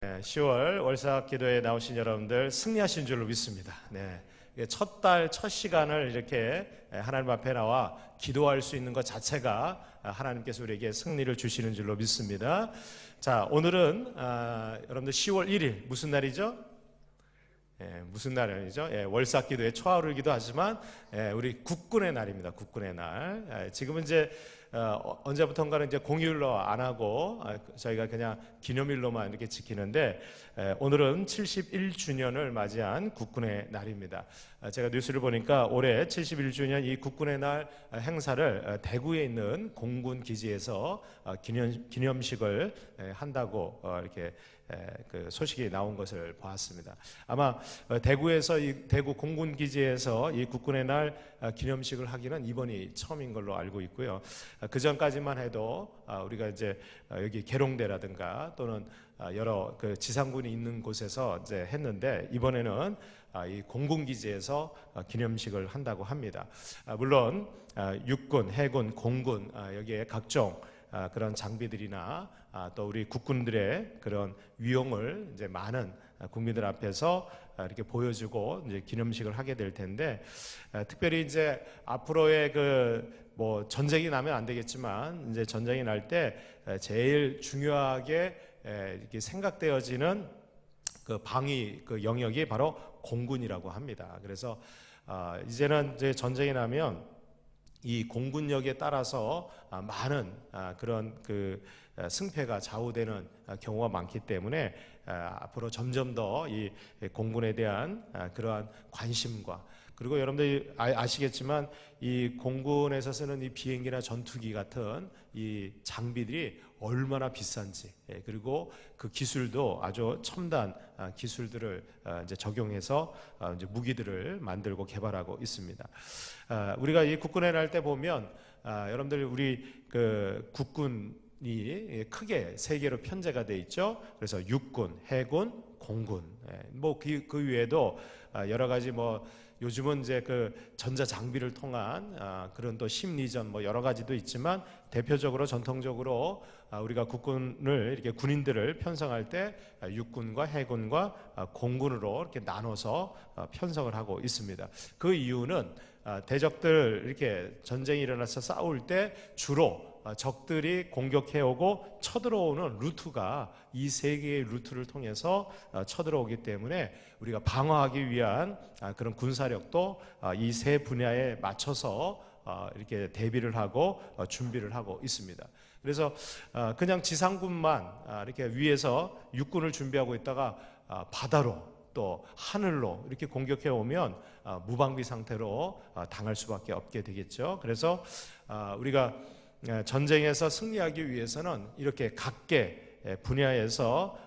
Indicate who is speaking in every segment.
Speaker 1: 10월 월삭 기도에 나오신 여러분들 승리하신 줄로 믿습니다. 첫 달, 첫 시간을 이렇게 하나님 앞에 나와 기도할 수 있는 것 자체가 하나님께서 우리에게 승리를 주시는 줄로 믿습니다. 자, 오늘은 여러분들 10월 1일 무슨 날이죠? 무슨 날이죠? 월삭 기도에 초하루이기도 하지만 우리 국군의 날입니다. 국군의 날. 지금은 이제 언제부턴가는 이제 공휴일로 안 하고 저희가 그냥 기념일로만 이렇게 지키는데 오늘은 71주년을 맞이한 국군의 날입니다. 제가 뉴스를 보니까 올해 71주년 이 국군의 날 행사를 대구에 있는 공군 기지에서 기념식을 한다고 이렇게 그 소식이 나온 것을 보았습니다. 아마 대구에서 이 대구 공군 기지에서 이 국군의 날 기념식을 하기는 이번이 처음인 걸로 알고 있고요. 그 전까지만 해도 우리가 이제 여기 계룡대라든가 또는 여러 그 지상군이 있는 곳에서 이제 했는데 이번에는 이 공군 기지에서 기념식을 한다고 합니다. 물론 육군, 해군, 공군 여기에 각종 그런 장비들이나 또 우리 국군들의 그런 위용을 이제 많은 국민들 앞에서 이렇게 보여주고 이제 기념식을 하게 될 텐데 특별히 이제 앞으로의 그 뭐 전쟁이 나면 안 되겠지만 이제 전쟁이 날 때 제일 중요하게 이렇게 생각되어지는 그 방위 그 영역이 바로 공군이라고 합니다. 그래서 이제는 이제 전쟁이 나면 이 공군력에 따라서 많은 그런 그 승패가 좌우되는 경우가 많기 때문에 앞으로 점점 더 이 공군에 대한 그러한 관심과 그리고 여러분들이 아시겠지만 이 공군에서 쓰는 이 비행기나 전투기 같은 이 장비들이 얼마나 비싼지 그리고 그 기술도 아주 첨단 기술들을 이제 적용해서 이제 무기들을 만들고 개발하고 있습니다. 우리가 이 국군의 날 때 보면 여러분들 우리 그 국군이 크게 세 개로 편제가 돼 있죠. 그래서 육군, 해군, 공군. 뭐 그 외에도 여러 가지 뭐 요즘은 이제 그 전자 장비를 통한 그런 또 심리전 뭐 여러 가지도 있지만 대표적으로 전통적으로 우리가 국군을 이렇게 군인들을 편성할 때 육군과 해군과 공군으로 이렇게 나눠서 편성을 하고 있습니다. 그 이유는 대적들 이렇게 전쟁이 일어나서 싸울 때 주로 적들이 공격해오고 쳐들어오는 루트가 이 세 개의 루트를 통해서 쳐들어오기 때문에 우리가 방어하기 위한 그런 군사력도 이 세 분야에 맞춰서 이렇게 대비를 하고 준비를 하고 있습니다. 그래서 그냥 지상군만 이렇게 위에서 육군을 준비하고 있다가 바다로 또 하늘로 이렇게 공격해 오면 무방비 상태로 당할 수밖에 없게 되겠죠. 그래서 우리가 전쟁에서 승리하기 위해서는 이렇게 각계 분야에서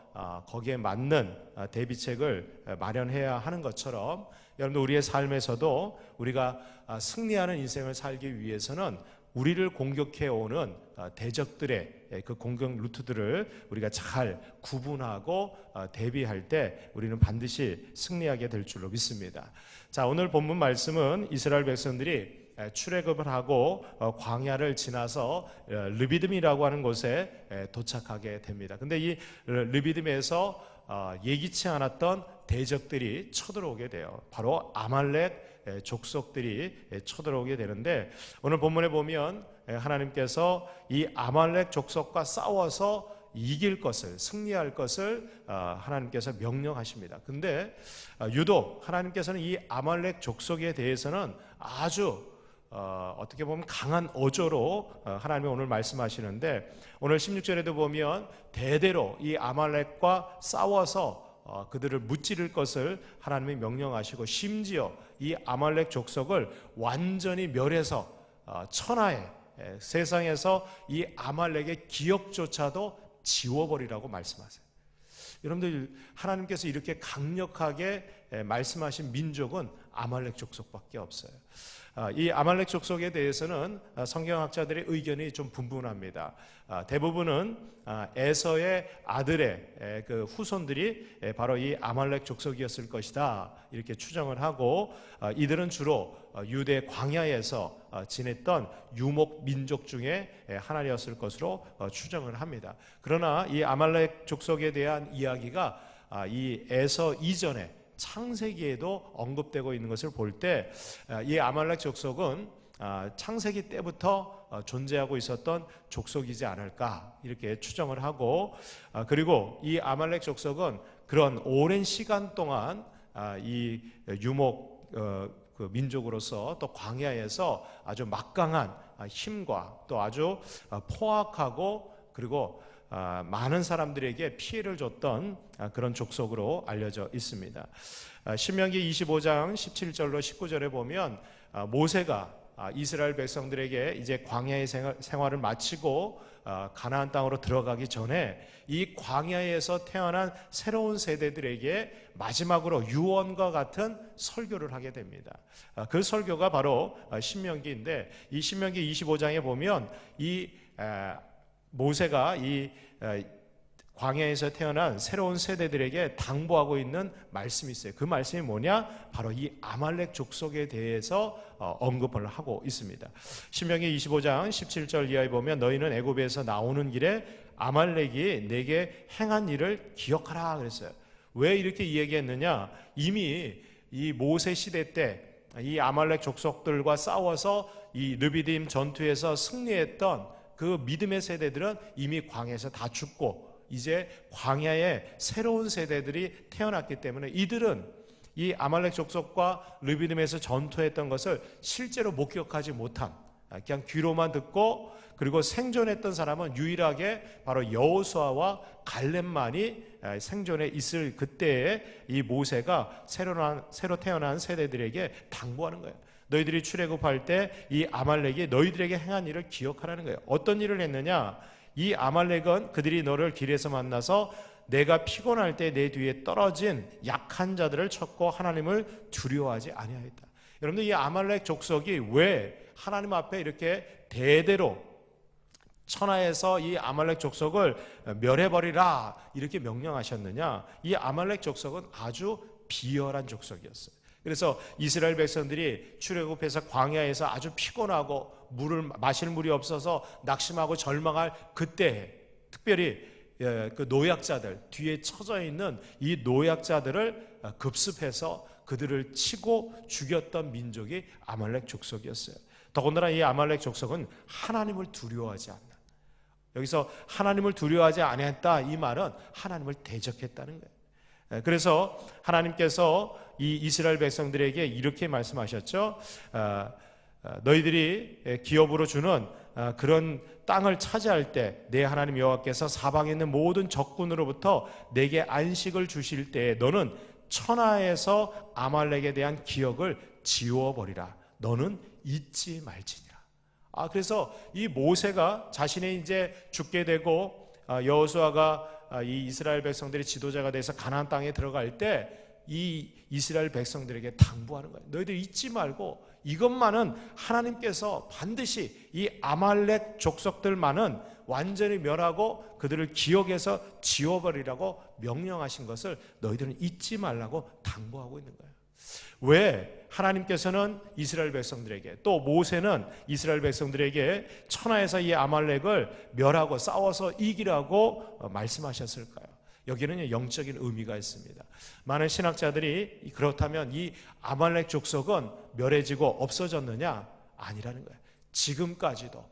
Speaker 1: 거기에 맞는 대비책을 마련해야 하는 것처럼 여러분들 우리의 삶에서도 우리가 승리하는 인생을 살기 위해서는 우리를 공격해 오는 대적들의 그 공격 루트들을 우리가 잘 구분하고 대비할 때 우리는 반드시 승리하게 될 줄로 믿습니다. 자, 오늘 본문 말씀은 이스라엘 백성들이 출애굽을 하고 광야를 지나서 르비딤이라고 하는 곳에 도착하게 됩니다. 근데 이 르비딤에서 예기치 않았던 대적들이 쳐들어오게 돼요. 바로 아말렉 족속들이 쳐들어오게 되는데 오늘 본문에 보면 하나님께서 이 아말렉 족속과 싸워서 이길 것을 승리할 것을 하나님께서 명령하십니다. 근데 유독 하나님께서는 이 아말렉 족속에 대해서는 아주 어떻게 보면 강한 어조로 하나님이 오늘 말씀하시는데 오늘 16절에도 보면 대대로 이 아말렉과 싸워서 그들을 무찌를 것을 하나님이 명령하시고 심지어 이 아말렉 족속을 완전히 멸해서 천하에 세상에서 이 아말렉의 기억조차도 지워버리라고 말씀하세요. 여러분들 하나님께서 이렇게 강력하게 말씀하신 민족은 아말렉 족속밖에 없어요. 이 아말렉 족속에 대해서는 성경학자들의 의견이 좀 분분합니다. 대부분은 에서의 아들의 그 후손들이 바로 이 아말렉 족속이었을 것이다 이렇게 추정을 하고, 이들은 주로 유대 광야에서 지냈던 유목 민족 중에 하나였을 것으로 추정을 합니다. 그러나 이 아말렉 족속에 대한 이야기가 이 에서 이전에 창세기에도 언급되고 있는 것을 볼 때 이 아말렉 족속은 창세기 때부터 존재하고 있었던 족속이지 않을까 이렇게 추정을 하고, 그리고 이 아말렉 족속은 그런 오랜 시간 동안 이 유목 그 민족으로서 또 광야에서 아주 막강한 힘과 또 아주 포악하고 그리고 많은 사람들에게 피해를 줬던 그런 족속으로 알려져 있습니다. 신명기 25장 17절로 19절에 보면 모세가 이스라엘 백성들에게 이제 광야의 생활을 마치고 가나안 땅으로 들어가기 전에 이 광야에서 태어난 새로운 세대들에게 마지막으로 유언과 같은 설교를 하게 됩니다. 그 설교가 바로 신명기인데, 이 신명기 25장에 보면 이 모세가 이 광야에서 태어난 새로운 세대들에게 당부하고 있는 말씀이 있어요. 그 말씀이 뭐냐? 바로 이 아말렉 족속에 대해서 언급을 하고 있습니다. 신명기 25장 17절 이하에 보면 너희는 애굽에서 나오는 길에 아말렉이 내게 행한 일을 기억하라 그랬어요. 왜 이렇게 얘기했느냐? 이미 이 모세 시대 때 이 아말렉 족속들과 싸워서 이 르비딤 전투에서 승리했던 그 믿음의 세대들은 이미 광야에서 다 죽고 이제 광야에 새로운 세대들이 태어났기 때문에 이들은 이 아말렉 족속과 르비딤에서 전투했던 것을 실제로 목격하지 못한, 그냥 귀로만 듣고, 그리고 생존했던 사람은 유일하게 바로 여호수아와 갈렙만이 생존해 있을 그때에 이 모세가 새로 태어난 세대들에게 당부하는 거예요. 너희들이 출애굽할 때 이 아말렉이 너희들에게 행한 일을 기억하라는 거예요. 어떤 일을 했느냐? 이 아말렉은 그들이 너를 길에서 만나서 내가 피곤할 때 내 뒤에 떨어진 약한 자들을 쳤고 하나님을 두려워하지 아니하였다. 여러분들, 이 아말렉 족속이 왜 하나님 앞에 이렇게 대대로 천하에서 이 아말렉 족속을 멸해버리라 이렇게 명령하셨느냐? 이 아말렉 족속은 아주 비열한 족속이었어요. 그래서 이스라엘 백성들이 출애굽해서 광야에서 아주 피곤하고 물을 마실 물이 없어서 낙심하고 절망할 그때, 특별히 그 노약자들, 뒤에 처져 있는 이 노약자들을 급습해서 그들을 치고 죽였던 민족이 아말렉 족속이었어요. 더군다나 이 아말렉 족속은 하나님을 두려워하지 않는다. 여기서 하나님을 두려워하지 아니했다, 이 말은 하나님을 대적했다는 거예요. 그래서 하나님께서 이 이스라엘 백성들에게 이렇게 말씀하셨죠. 너희들이 기업으로 주는 그런 땅을 차지할 때 내 하나님 여호와께서 사방에 있는 모든 적군으로부터 내게 안식을 주실 때에 너는 천하에서 아말렉에 대한 기억을 지워버리라. 너는 잊지 말지니라. 그래서 이 모세가 자신이 이제 죽게 되고 여호수아가 이 이스라엘 백성들의 지도자가 돼서 가나안 땅에 들어갈 때 이 이스라엘 백성들에게 당부하는 거예요. 너희들 잊지 말고 이것만은 하나님께서 반드시 이 아말렉 족속들만은 완전히 멸하고 그들을 기억에서 지워버리라고 명령하신 것을 너희들은 잊지 말라고 당부하고 있는 거예요. 왜 하나님께서는 이스라엘 백성들에게, 또 모세는 이스라엘 백성들에게 천하에서 이 아말렉을 멸하고 싸워서 이기라고 말씀하셨을까요? 여기는 영적인 의미가 있습니다. 많은 신학자들이 그렇다면 이 아말렉 족속은 멸해지고 없어졌느냐? 아니라는 거예요. 지금까지도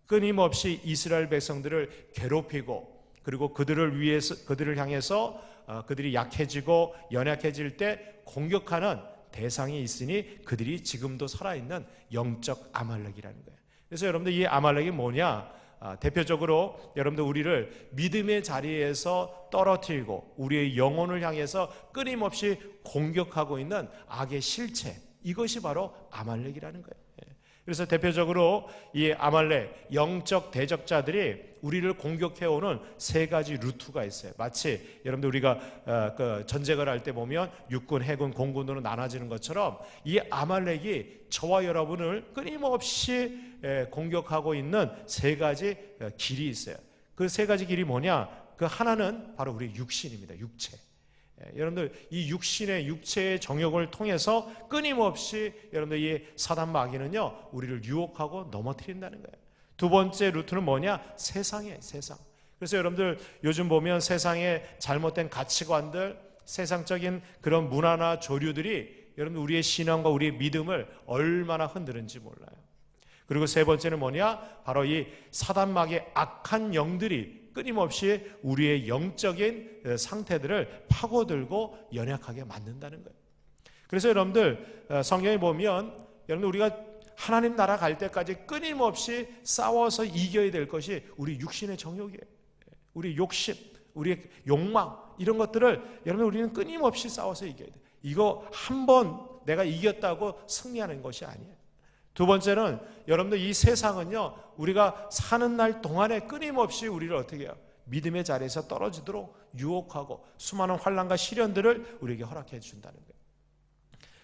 Speaker 1: 끊임없이 이스라엘 백성들을 괴롭히고, 그리고 그들을 향해서 그들이 약해지고 연약해질 때 공격하는 대상이 있으니 그들이 지금도 살아있는 영적 아말렉이라는 거예요. 그래서 여러분들, 이 아말렉이 뭐냐? 대표적으로 여러분들, 우리를 믿음의 자리에서 떨어뜨리고 우리의 영혼을 향해서 끊임없이 공격하고 있는 악의 실체, 이것이 바로 아말렉이라는 거예요. 그래서 대표적으로 이 아말렉 영적 대적자들이 우리를 공격해오는 세 가지 루트가 있어요. 마치 여러분들 우리가 그 전쟁을 할 때 보면 육군, 해군, 공군으로 나눠지는 것처럼 이 아말렉이 저와 여러분을 끊임없이 공격하고 있는 세 가지 길이 있어요. 그 세 가지 길이 뭐냐? 그 하나는 바로 우리 육신입니다. 육체. 여러분들 이 육체의 정욕을 통해서 끊임없이 여러분들 이 사단 마귀는요 우리를 유혹하고 넘어뜨린다는 거예요. 두 번째 루트는 뭐냐? 세상이에요. 세상. 그래서 여러분들 요즘 보면 세상의 잘못된 가치관들, 세상적인 그런 문화나 조류들이 여러분 우리의 신앙과 우리의 믿음을 얼마나 흔드는지 몰라요. 그리고 세 번째는 뭐냐? 바로 이 사단 마귀의 악한 영들이 끊임없이 우리의 영적인 상태들을 파고들고 연약하게 만든다는 거예요. 그래서 여러분들 성경에 보면 여러분들 우리가 하나님 나라 갈 때까지 끊임없이 싸워서 이겨야 될 것이 우리 육신의 정욕이에요. 우리 욕심, 우리의 욕망 이런 것들을 여러분 우리는 끊임없이 싸워서 이겨야 돼요. 이거 한 번 내가 이겼다고 승리하는 것이 아니에요. 두 번째는 여러분들 이 세상은요 우리가 사는 날 동안에 끊임없이 우리를 어떻게 해요? 믿음의 자리에서 떨어지도록 유혹하고 수많은 환난과 시련들을 우리에게 허락해 준다는 거예요.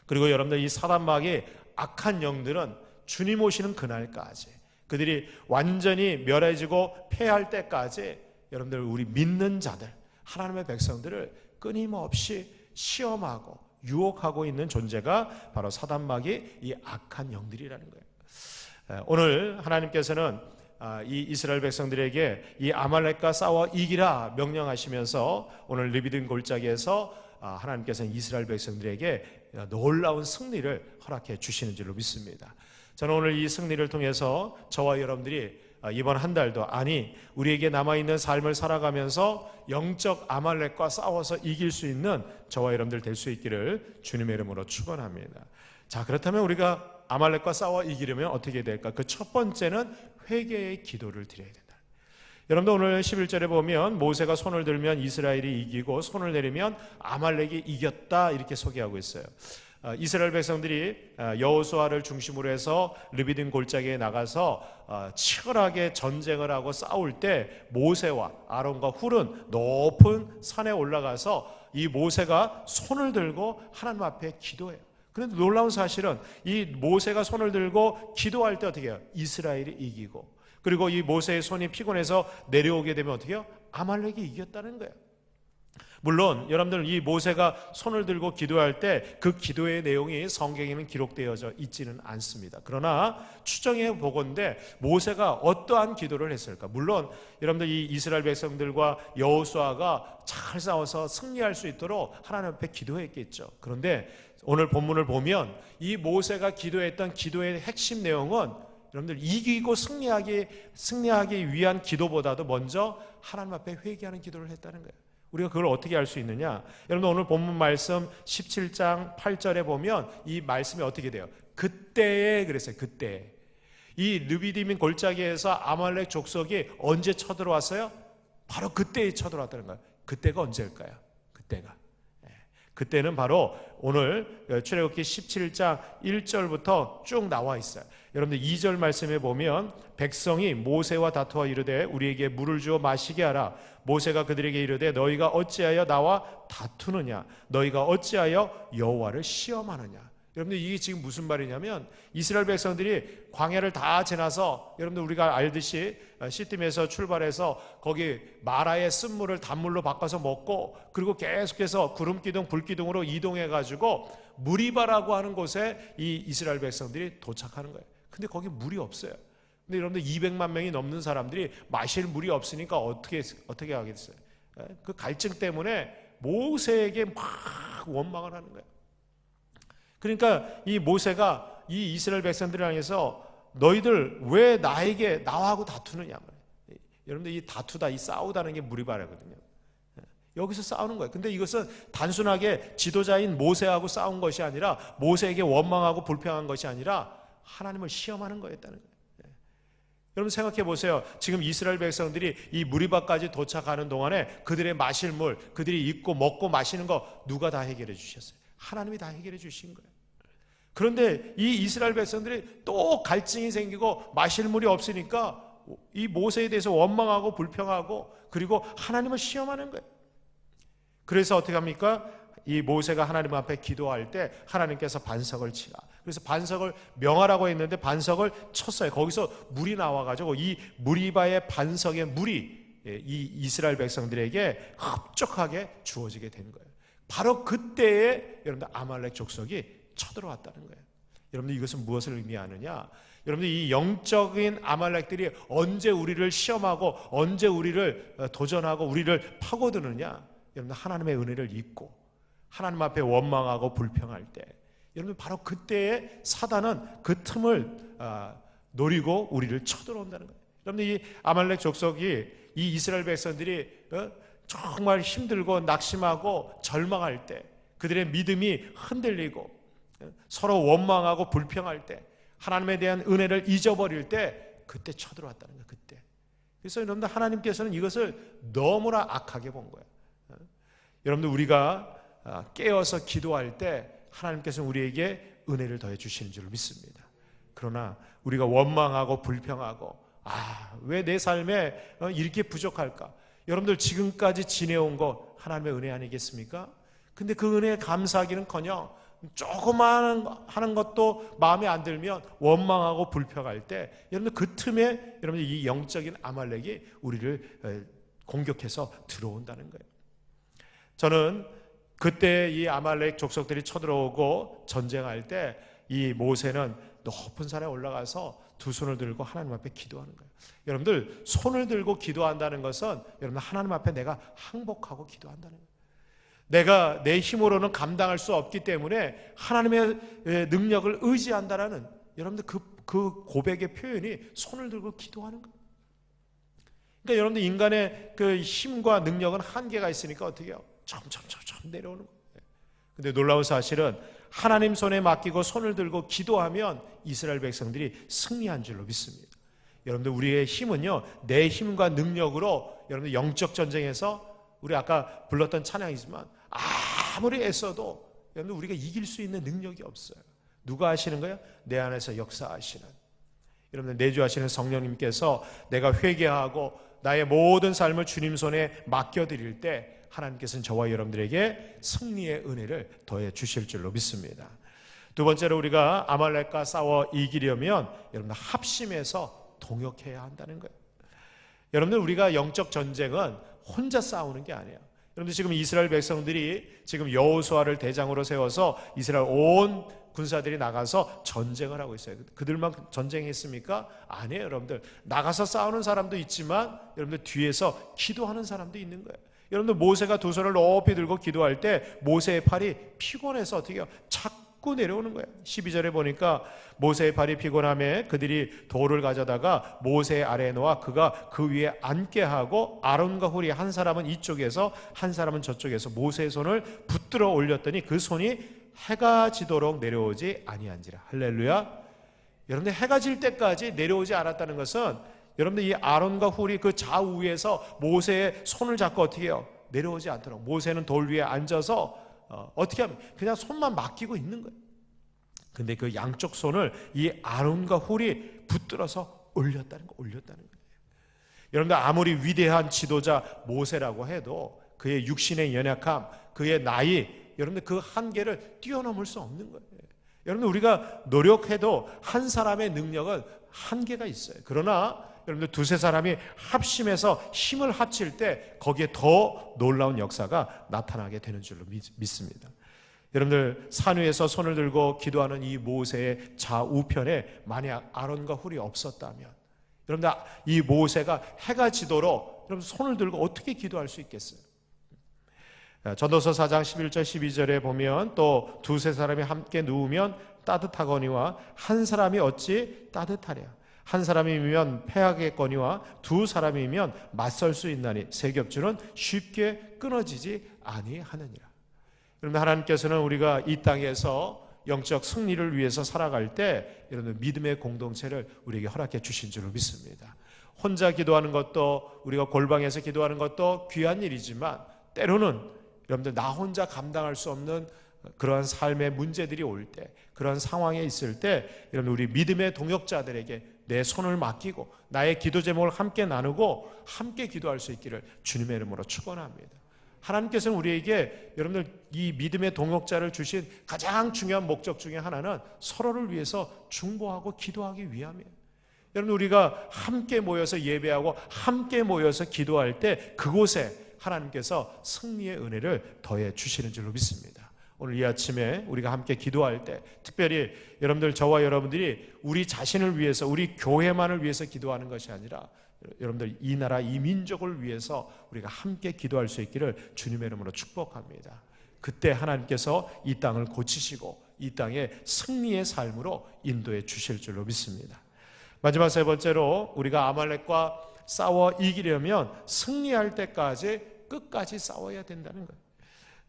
Speaker 1: 그리고 여러분들 이 사단 마귀의 악한 영들은 주님 오시는 그날까지 그들이 완전히 멸해지고 패할 때까지 여러분들 우리 믿는 자들 하나님의 백성들을 끊임없이 시험하고 유혹하고 있는 존재가 바로 사단 마귀의 이 악한 영들이라는 거예요. 오늘 하나님께서는 이 이스라엘 백성들에게 이 아말렉과 싸워 이기라 명령하시면서 오늘 르비딤 골짜기에서 하나님께서는 이스라엘 백성들에게 놀라운 승리를 허락해 주시는 줄로 믿습니다. 저는 오늘 이 승리를 통해서 저와 여러분들이 이번 한 달도 아니 우리에게 남아있는 삶을 살아가면서 영적 아말렉과 싸워서 이길 수 있는 저와 여러분들 될 수 있기를 주님의 이름으로 축원합니다. 자, 그렇다면 우리가 아말렉과 싸워 이기려면 어떻게 될까? 그 첫 번째는 회개의 기도를 드려야 된다. 여러분들 오늘 11절에 보면 모세가 손을 들면 이스라엘이 이기고 손을 내리면 아말렉이 이겼다 이렇게 소개하고 있어요. 이스라엘 백성들이 여호수아를 중심으로 해서 르비딤 골짜기에 나가서 치열하게 전쟁을 하고 싸울 때 모세와 아론과 훌은 높은 산에 올라가서 이 모세가 손을 들고 하나님 앞에 기도해요. 그런데 놀라운 사실은 이 모세가 손을 들고 기도할 때 어떻게 해요? 이스라엘이 이기고 그리고 이 모세의 손이 피곤해서 내려오게 되면 어떻게 해요? 아말렉이 이겼다는 거예요. 물론 여러분들 이 모세가 손을 들고 기도할 때 그 기도의 내용이 성경에는 기록되어져 있지는 않습니다. 그러나 추정해 보건대 모세가 어떠한 기도를 했을까? 물론 여러분들 이 이스라엘 백성들과 여호수아가 잘 싸워서 승리할 수 있도록 하나님 앞에 기도했겠죠. 그런데 오늘 본문을 보면 이 모세가 기도했던 기도의 핵심 내용은 여러분들 이기고 승리하기 위한 기도보다도 먼저 하나님 앞에 회개하는 기도를 했다는 거예요. 우리가 그걸 어떻게 알 수 있느냐? 여러분 오늘 본문 말씀 17장 8절에 보면 이 말씀이 어떻게 돼요? 그때에 그랬어요. 그때 이 르비딤 골짜기에서 아말렉 족속이 언제 쳐들어왔어요? 바로 그때에 쳐들어왔다는 거예요. 그때가 언제일까요? 그때는 바로 오늘 출애굽기 17장 1절부터 쭉 나와 있어요. 여러분들 2절 말씀에 보면 백성이 모세와 다투어 이르되 우리에게 물을 주어 마시게 하라. 모세가 그들에게 이르되 너희가 어찌하여 나와 다투느냐? 너희가 어찌하여 여호와를 시험하느냐? 여러분들 이게 지금 무슨 말이냐면 이스라엘 백성들이 광야를 다 지나서 여러분들 우리가 알듯이 시딤에서 출발해서 거기 마라의 쓴물을 단물로 바꿔서 먹고 그리고 계속해서 구름기둥 불기둥으로 이동해가지고 무리바라고 하는 곳에 이 이스라엘 백성들이 도착하는 거예요. 근데 거기 물이 없어요. 근데 여러분들 200만 명이 넘는 사람들이 마실 물이 없으니까 어떻게 하겠어요? 그 갈증 때문에 모세에게 막 원망을 하는 거예요. 그러니까 이 모세가 이 이스라엘 백성들을 향해서 너희들 왜 나하고 다투느냐 말이에요. 여러분들 이 다투다, 이 싸우다는 게 무리바라거든요. 여기서 싸우는 거예요. 근데 이것은 단순하게 지도자인 모세하고 싸운 것이 아니라 모세에게 원망하고 불평한 것이 아니라 하나님을 시험하는 거였다는 거예요. 여러분 생각해 보세요. 지금 이스라엘 백성들이 이 무리바까지 도착하는 동안에 그들의 마실 물, 그들이 입고 먹고 마시는 거 누가 다 해결해 주셨어요? 하나님이 다 해결해 주신 거예요. 그런데 이 이스라엘 백성들이 또 갈증이 생기고 마실 물이 없으니까 이 모세에 대해서 원망하고 불평하고 그리고 하나님을 시험하는 거예요. 그래서 어떻게 합니까? 이 모세가 하나님 앞에 기도할 때 하나님께서 반석을 치라. 그래서 반석을 명하라고 했는데 반석을 쳤어요. 거기서 물이 나와가지고 이 무리바의 반석의 물이 이 이스라엘 백성들에게 흡족하게 주어지게 된 거예요. 바로 그때에 여러분들 아말렉 족속이 쳐들어왔다는 거예요. 여러분들 이것은 무엇을 의미하느냐? 여러분들 이 영적인 아말렉들이 언제 우리를 시험하고 언제 우리를 도전하고 우리를 파고드느냐? 여러분들 하나님의 은혜를 잊고 하나님 앞에 원망하고 불평할 때 여러분 바로 그때에 사단은 그 틈을 노리고 우리를 쳐들어온다는 거예요. 여러분들 이 아말렉 족속이 이 이스라엘 백성들이 정말 힘들고 낙심하고 절망할 때 그들의 믿음이 흔들리고 서로 원망하고 불평할 때 하나님에 대한 은혜를 잊어버릴 때 그때 쳐들어왔다는 거예요. 그때. 그래서 여러분들 하나님께서는 이것을 너무나 악하게 본 거예요. 여러분들 우리가 깨어서 기도할 때 하나님께서는 우리에게 은혜를 더해 주시는 줄 믿습니다. 그러나 우리가 원망하고 불평하고 왜 내 삶에 이렇게 부족할까? 여러분들 지금까지 지내온 거 하나님의 은혜 아니겠습니까? 근데 그 은혜에 감사하기는커녕 조그만 하는 것도 마음에 안 들면 원망하고 불평할 때 여러분들 그 틈에 여러분들 이 영적인 아말렉이 우리를 공격해서 들어온다는 거예요. 저는 그때 이 아말렉 족속들이 쳐들어오고 전쟁할 때 이 모세는 높은 산에 올라가서 두 손을 들고 하나님 앞에 기도하는 거예요. 여러분들 손을 들고 기도한다는 것은 여러분 하나님 앞에 내가 항복하고 기도한다는 거예요. 내가 내 힘으로는 감당할 수 없기 때문에 하나님의 능력을 의지한다라는 여러분들 그 고백의 표현이 손을 들고 기도하는 거예요. 그러니까 여러분들 인간의 그 힘과 능력은 한계가 있으니까 어떻게 해요? 점점 내려오는 거예요. 근데 놀라운 사실은 하나님 손에 맡기고 손을 들고 기도하면 이스라엘 백성들이 승리한 줄로 믿습니다. 여러분들 우리의 힘은요 내 힘과 능력으로 여러분들 영적 전쟁에서 우리 아까 불렀던 찬양이지만 아무리 애써도 여러분들 우리가 이길 수 있는 능력이 없어요. 누가 하시는 거예요? 내 안에서 역사하시는 여러분들 내주하시는 성령님께서 내가 회개하고 나의 모든 삶을 주님 손에 맡겨드릴 때 하나님께서는 저와 여러분들에게 승리의 은혜를 더해 주실 줄로 믿습니다. 두 번째로 우리가 아말렉과 싸워 이기려면 여러분들 합심해서 동역해야 한다는 거예요. 여러분들 우리가 영적 전쟁은 혼자 싸우는 게 아니에요. 여러분들 지금 이스라엘 백성들이 지금 여호수아를 대장으로 세워서 이스라엘 온 군사들이 나가서 전쟁을 하고 있어요. 그들만 전쟁했습니까? 아니에요. 여러분들 나가서 싸우는 사람도 있지만 여러분들 뒤에서 기도하는 사람도 있는 거예요. 여러분들 모세가 두 손을 높이 들고 기도할 때 모세의 팔이 피곤해서 어떻게 해요? 자꾸 내려오는 거예요. 12절에 보니까 모세의 팔이 피곤함에 그들이 돌을 가져다가 모세 아래에 놓아 그가 그 위에 앉게 하고 아론과 훌이 한 사람은 이쪽에서 한 사람은 저쪽에서 모세의 손을 붙들어 올렸더니 그 손이 해가 지도록 내려오지 아니한지라. 할렐루야. 여러분들 해가 질 때까지 내려오지 않았다는 것은 여러분들 이 아론과 훌이 그 좌우에서 모세의 손을 잡고 어떻게 해요? 내려오지 않도록 모세는 돌 위에 앉아서 어떻게 하면 그냥 손만 맡기고 있는 거예요. 근데 그 양쪽 손을 이 아론과 훌이 붙들어서 올렸다는 거예요. 여러분들 아무리 위대한 지도자 모세라고 해도 그의 육신의 연약함, 그의 나이, 여러분들 그 한계를 뛰어넘을 수 없는 거예요. 여러분들 우리가 노력해도 한 사람의 능력은 한계가 있어요. 그러나 여러분들 두세 사람이 합심해서 힘을 합칠 때 거기에 더 놀라운 역사가 나타나게 되는 줄로 믿습니다. 여러분들 산 위에서 손을 들고 기도하는 이 모세의 좌우편에 만약 아론과 훌이 없었다면 여러분들 이 모세가 해가 지도록 여러분 손을 들고 어떻게 기도할 수 있겠어요? 전도서 4장 11절 12절에 보면 또 두세 사람이 함께 누우면 따뜻하거니와 한 사람이 어찌 따뜻하랴. 한 사람이면 패하겠거니와 두 사람이면 맞설 수 있나니 세 겹줄은 쉽게 끊어지지 아니하느니라. 여러분 하나님께서는 우리가 이 땅에서 영적 승리를 위해서 살아갈 때 여러분 믿음의 공동체를 우리에게 허락해 주신 줄로 믿습니다. 혼자 기도하는 것도 우리가 골방에서 기도하는 것도 귀한 일이지만 때로는 여러분들 나 혼자 감당할 수 없는 그러한 삶의 문제들이 올 때, 그러한 상황에 있을 때 여러분 우리 믿음의 동역자들에게 내 손을 맡기고 나의 기도 제목을 함께 나누고 함께 기도할 수 있기를 주님의 이름으로 축원합니다. 하나님께서는 우리에게 여러분들 이 믿음의 동역자를 주신 가장 중요한 목적 중에 하나는 서로를 위해서 중보하고 기도하기 위함이에요. 여러분 우리가 함께 모여서 예배하고 함께 모여서 기도할 때 그곳에 하나님께서 승리의 은혜를 더해 주시는 줄로 믿습니다. 오늘 이 아침에 우리가 함께 기도할 때 특별히 여러분들 저와 여러분들이 우리 자신을 위해서 우리 교회만을 위해서 기도하는 것이 아니라 여러분들 이 나라 이 민족을 위해서 우리가 함께 기도할 수 있기를 주님의 이름으로 축복합니다. 그때 하나님께서 이 땅을 고치시고 이 땅에 승리의 삶으로 인도해 주실 줄로 믿습니다. 마지막 세 번째로 우리가 아말렉과 싸워 이기려면 승리할 때까지 끝까지 싸워야 된다는 거예요.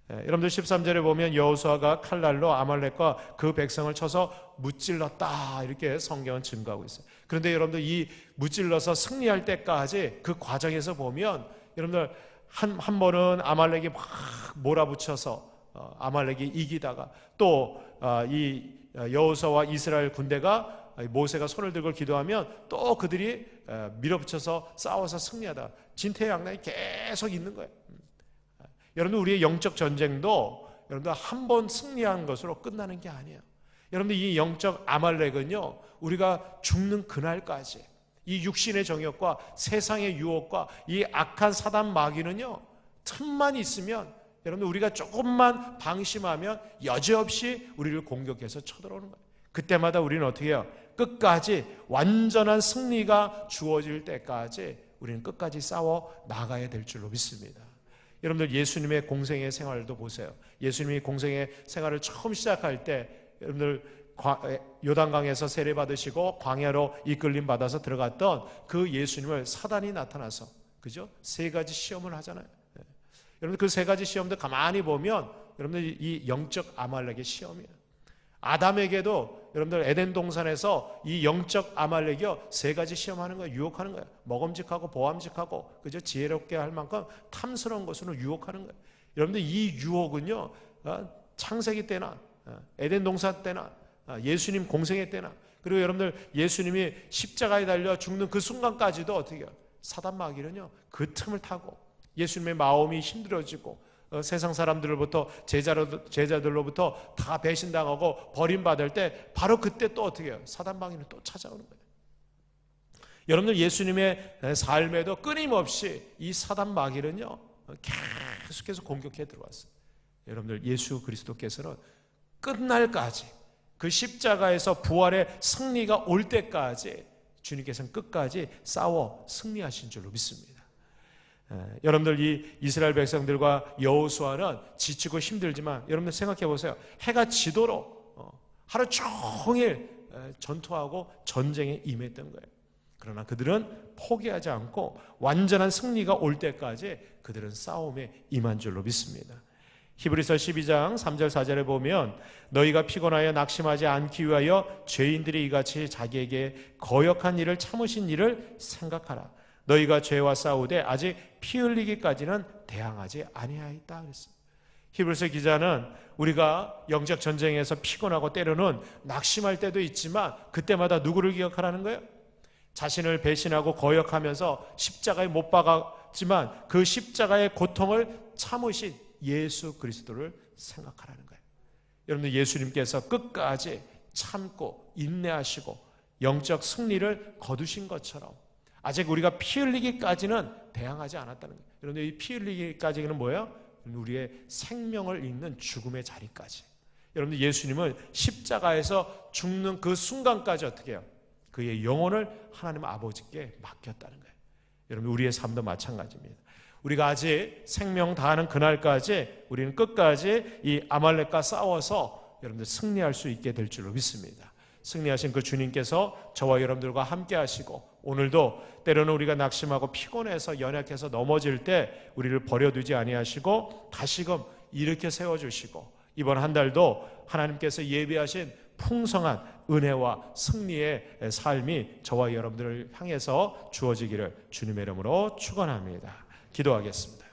Speaker 1: 여러분들 13절에 보면 여호수아가 칼날로 아말렉과 그 백성을 쳐서 무찔렀다 이렇게 성경은 증거하고 있어요. 그런데 여러분들 이 무찔러서 승리할 때까지 그 과정에서 보면 여러분들 한 번은 아말렉이 막 몰아붙여서 아말렉이 이기다가 또 이 여호수아와 이스라엘 군대가 모세가 손을 들고 기도하면 또 그들이 밀어붙여서 싸워서 승리하다 진퇴양난이 계속 있는 거예요. 여러분들 우리의 영적 전쟁도 여러분들 한 번 승리한 것으로 끝나는 게 아니에요. 여러분들 이 영적 아말렉은요 우리가 죽는 그날까지 이 육신의 정욕과 세상의 유혹과 이 악한 사단 마귀는요 틈만 있으면 여러분들 우리가 조금만 방심하면 여지없이 우리를 공격해서 쳐들어오는 거예요. 그때마다 우리는 어떻게 해요? 끝까지 완전한 승리가 주어질 때까지 우리는 끝까지 싸워 나가야 될 줄로 믿습니다. 여러분들 예수님의 공생의 생활도 보세요. 예수님이 공생의 생활을 처음 시작할 때 여러분들 요단강에서 세례 받으시고 광야로 이끌림 받아서 들어갔던 그 예수님을 사단이 나타나서 그죠? 세 가지 시험을 하잖아요. 여러분들 그 세 가지 시험도 가만히 보면 여러분들 이 영적 아말렉의 시험이에요. 아담에게도 여러분들 에덴 동산에서 이 영적 아말렉이요 세 가지 시험하는 거예요. 유혹하는 거예요. 먹음직하고 보암직하고 그저 지혜롭게 할 만큼 탐스러운 것으로 유혹하는 거예요. 여러분들 이 유혹은요 창세기 때나 에덴 동산 때나 예수님 공생애 때나 그리고 여러분들 예수님이 십자가에 달려 죽는 그 순간까지도 어떻게 해요? 사단 마귀는요 그 틈을 타고 예수님의 마음이 힘들어지고 세상 사람들로부터 제자들로부터 다 배신당하고 버림받을 때 바로 그때 또 어떻게 해요? 사단 마귀는 또 찾아오는 거예요. 여러분들 예수님의 삶에도 끊임없이 이 사단 마귀는요 계속해서 공격해 들어왔어요. 여러분들 예수 그리스도께서는 끝날까지 그 십자가에서 부활의 승리가 올 때까지 주님께서는 끝까지 싸워 승리하신 줄로 믿습니다. 여러분들 이 이스라엘 백성들과 여호수아는 지치고 힘들지만 여러분들 생각해 보세요. 해가 지도록 하루 종일 전투하고 전쟁에 임했던 거예요. 그러나 그들은 포기하지 않고 완전한 승리가 올 때까지 그들은 싸움에 임한 줄로 믿습니다. 히브리서 12장 3절 4절에 보면 너희가 피곤하여 낙심하지 않기 위하여 죄인들이 이같이 자기에게 거역한 일을 참으신 일을 생각하라. 너희가 죄와 싸우되 아직 피 흘리기까지는 대항하지 아니하였다 그랬어요. 히브리서 기자는 우리가 영적 전쟁에서 피곤하고 때로는 낙심할 때도 있지만 그때마다 누구를 기억하라는 거예요? 자신을 배신하고 거역하면서 십자가에 못 박았지만 그 십자가의 고통을 참으신 예수 그리스도를 생각하라는 거예요. 여러분들 예수님께서 끝까지 참고 인내하시고 영적 승리를 거두신 것처럼 아직 우리가 피 흘리기까지는 대항하지 않았다는 거예요. 여러분들 이 피 흘리기까지는 뭐예요? 우리의 생명을 잃는 죽음의 자리까지. 여러분들 예수님은 십자가에서 죽는 그 순간까지 어떻게 해요? 그의 영혼을 하나님 아버지께 맡겼다는 거예요. 여러분 우리의 삶도 마찬가지입니다. 우리가 아직 생명 다하는 그날까지 우리는 끝까지 이 아말렉과 싸워서 여러분들 승리할 수 있게 될 줄로 믿습니다. 승리하신 그 주님께서 저와 여러분들과 함께 하시고 오늘도 때로는 우리가 낙심하고 피곤해서 연약해서 넘어질 때 우리를 버려두지 아니하시고 다시금 일으켜 세워주시고 이번 한 달도 하나님께서 예비하신 풍성한 은혜와 승리의 삶이 저와 여러분들을 향해서 주어지기를 주님의 이름으로 축원합니다. 기도하겠습니다.